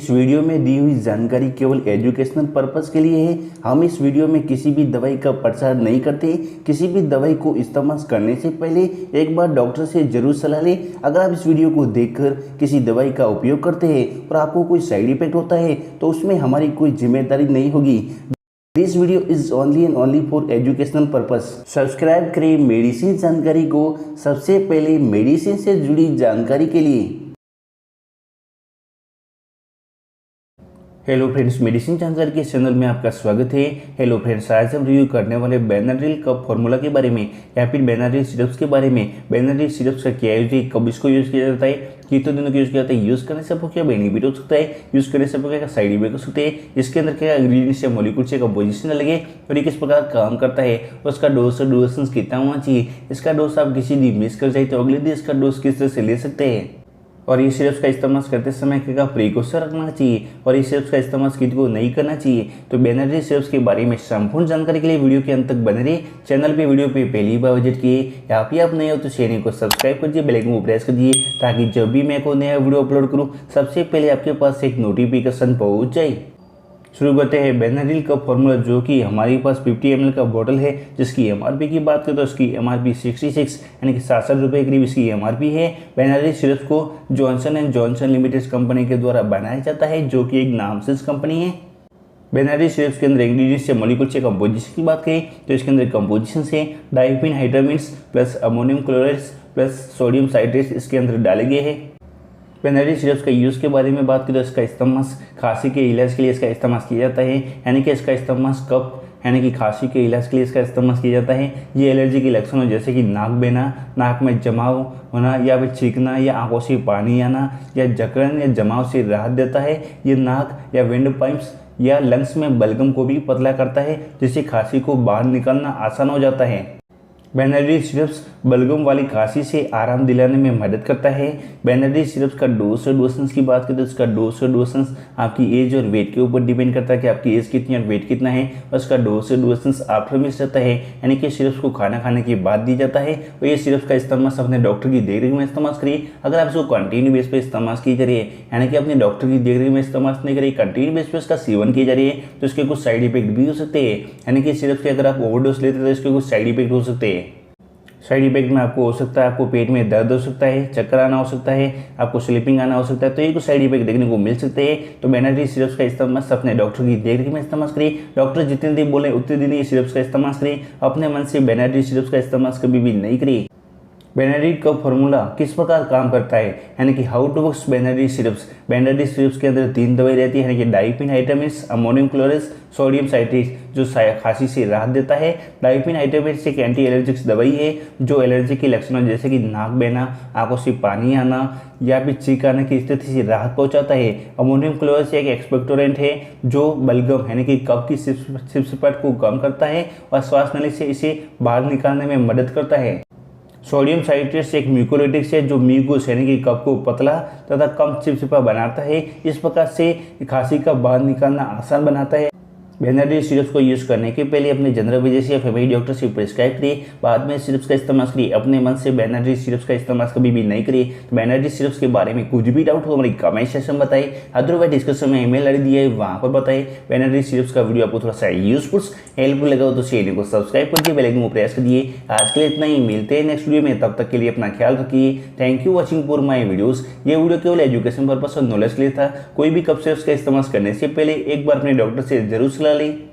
इस वीडियो में दी हुई जानकारी केवल एजुकेशनल पर्पस के लिए है। हम इस वीडियो में किसी भी दवाई का प्रचार नहीं करते। किसी भी दवाई को इस्तेमाल करने से पहले एक बार डॉक्टर से जरूर सलाह लें। अगर आप इस वीडियो को देखकर किसी दवाई का उपयोग करते हैं और आपको कोई साइड इफेक्ट होता है तो उसमें हमारी कोई जिम्मेदारी नहीं होगी। This video is only and only for educational purpose. Subscribe करें मेडिसिन जानकारी को सबसे पहले मेडिसिन से जुड़ी जानकारी के लिए। हेलो फ्रेंड्स, मेडिसिन जानकारी के चैनल में आपका स्वागत है। हेलो फ्रेंड्स, आज हम रिव्यू करने वाले बेनाड्रिल का फॉर्मूला के बारे में या फिर बेनाड्रिल सिरप्स के बारे में। बेनाड्रिल सिरप्स का क्या यूज है, कब इसको यूज़ किया जाता है, कितने दिनों का यूज़ किया जाता है, यूज़ करने से आपको क्या बेनिफिट हो सकता है, यूज़ करने से आपको क्या साइड इफेक्ट हो सकते हैं, इसके अंदर क्या इंग्रीडिएंट्स या मॉलिक्यूल से कंपोजिशन लगे और ये किस प्रकार काम करता है, उसका डोज और डोसेंस कितना होना चाहिए, इसका डोज आप किसी दिन मिस कर जाए तो अगले दिन इसका डोज किस तरह से ले सकते हैं, और ये सिरप्स का इस्तेमाल करते समय क्या प्रिकॉशन रखना चाहिए और ये सिरप्स का इस्तेमाल किसी को नहीं करना चाहिए। तो बेनाड्रिल सिरप्स के बारे में संपूर्ण जानकारी के लिए वीडियो के अंत तक बने रहिए। चैनल पे वीडियो पे पहली बार विजिट किए या फिर आप नए हो तो चैनल को सब्सक्राइब कीजिए, बेल आइकन को प्रेस कीजिए ताकि जब भी मैं कोई नया वीडियो अपलोड करूँ सबसे पहले आपके पास एक नोटिफिकेशन पहुँच जाए। शुरू करते हैं बेनाड्रिल का फॉर्मूला, जो कि हमारे पास 50 ml का बोतल है, जिसकी एमआरपी की बात करें तो इसकी एमआरपी 66 यानी कि 67 रुपये करीब इसकी एमआरपी है। बेनाड्रिल सिरप्स को Johnson and Johnson limited company के द्वारा बनाया जाता है, जो कि एक नामचीन कंपनी है। बेनाड्रिल सिरप्स के अंदर इंग्रीडिएंट्स या मॉलिक्यूल से कंपोजिशन की बात करें तो इसके अंदर कंपोजिशन से diphenhydramine plus ammonium chloride plus sodium citrate इसके अंदर डाले गए हैं। बेनाड्रिल सिरप्स का यूज़ के बारे में बात करें तो इसका इस्तेमाल खांसी के इलाज के लिए इसका इस्तेमाल किया जाता है, यानी कि इसका इस्तेमाल कफ यानी कि खांसी के इलाज के लिए इसका इस्तेमाल किया जाता है। ये एलर्जी के लक्षणों जैसे कि नाक बहना, नाक में जमाव होना या फिर छींकना या आंखों से पानी आना या जकड़न या जमाव से राहत देता है। ये नाक या विंड पाइप्स या लंग्स में बलगम को भी पतला करता है, जिससे खांसी को बाहर निकालना आसान हो जाता है। बेनाड्रिल सिरप्स बलगम वाली खांसी से आराम दिलाने में मदद करता है। बेनाड्रिल सिरप्स का डोज और डोसेंस की बात करें तो इसका डोज और डोसेंस आपकी एज और वेट के ऊपर डिपेंड करता है कि आपकी एज कितनी और वेट कितना है, और इसका डोज और डोसेंस आफ्टर मिस रहता है, यानी कि सिरप्स को खाना खाने के बाद दी जाता है। और ये सिरप्स का इस्तेमाल अपने डॉक्टर की देखरेख में इस्तेमाल करिए। अगर आप इसको कंटिन्यू बेस पर इस्तेमाल की जा रही है, यानी कि अपने डॉक्टर की देखरेख में इस्तेमाल नहीं करिए, कंटिन्यू बेस पर इसका सेवन किया जा रही है, तो इसके कुछ साइड इफेक्ट भी हो सकते हैं। यानी कि सिरप्स के अगर आप ओवरडोज लेते हैं तो इसके कुछ साइड इफेक्ट हो सकते हैं। साइड इफेक्ट में आपको हो सकता है आपको पेट में दर्द हो सकता है, चक्कर आना हो सकता है, आपको स्लीपिंग आना हो सकता है, तो ये कुछ साइड इफेक्ट देखने को मिल सकते हैं। तो बेनाड्रिल सिरप्स का इस्तेमाल अपने डॉक्टर की देखरेख में इस्तेमाल करिए। डॉक्टर जितने दिन बोले उतने दिन ये सिरप्स का इस्तेमाल करिए। अपने मन से बेनाड्रिल सिरप्स का इस्तेमाल कभी भी नहीं करिए। बेनाड्रिल का फॉर्मूला किस प्रकार काम करता है, यानी कि how to works Benadryl syrups. Benadryl syrups के अंदर 3 दवाई रहती है, यानी कि diphenhydramines, ammonium chloride, sodium citrate, जो खांसी से राहत देता है। डाइफिन हाइड्रामिन्स एक एंटी एलर्जिक दवाई है जो एलर्जी के लक्षणों जैसे कि नाक बहना, आंखों से पानी आना या फिर छींक आने की स्थिति से राहत पहुंचाता है। अमोनियम क्लोराइड एक एक्सपेक्टोरेंट है जो बलगम यानी कि कफ की चिपचिपाहट को कम करता है और श्वास नली से इसे बाहर निकालने में मदद करता है। सोडियम साइट्रेट एक म्यूकोलाइटिक्स है जो म्यूकोस यानी कि कफ को पतला तथा कम चिपचिपा बनाता है। इस प्रकार से खांसी का बाहर निकालना आसान बनाता है। बेनाड्रिल सिरप्स को यूज़ करने के पहले अपने जनरल फिजिशियन या फैमिली डॉक्टर से प्रिस्क्राइब करिए, बाद में सिरप्स का इस्तेमाल करिए। अपने मन से बेनाड्रिल सिरप्स का इस्तेमाल कभी भी नहीं करिए। तो बेनाड्रिल सिरप्स के बारे में कुछ भी डाउट हो हमारी कमेंट सेक्शन में बताइए, अदरवाइज डिस्क्रिप्शन में ईमेल आईडी दिया है वहाँ पर बताइए। बेनाड्रिल सिरप्स का वीडियो आपको थोड़ा सा यूजफुल हेल्पफुल लगा हो तो चैनल को सब्सक्राइब कीजिए, बेल आइकन को प्रेस कीजिए। आज के लिए इतना ही, मिलते हैं नेक्स्ट वीडियो में, तब तक के लिए अपना ख्याल रखिए। Thank you watching for my videos. ये वीडियो केवल एजुकेशन पर्पस और नॉलेज के लिए था। कोई भी कफ सिरप्स का इस्तेमाल करने से पहले एक बार अपने डॉक्टर से जरूर सलाह लें।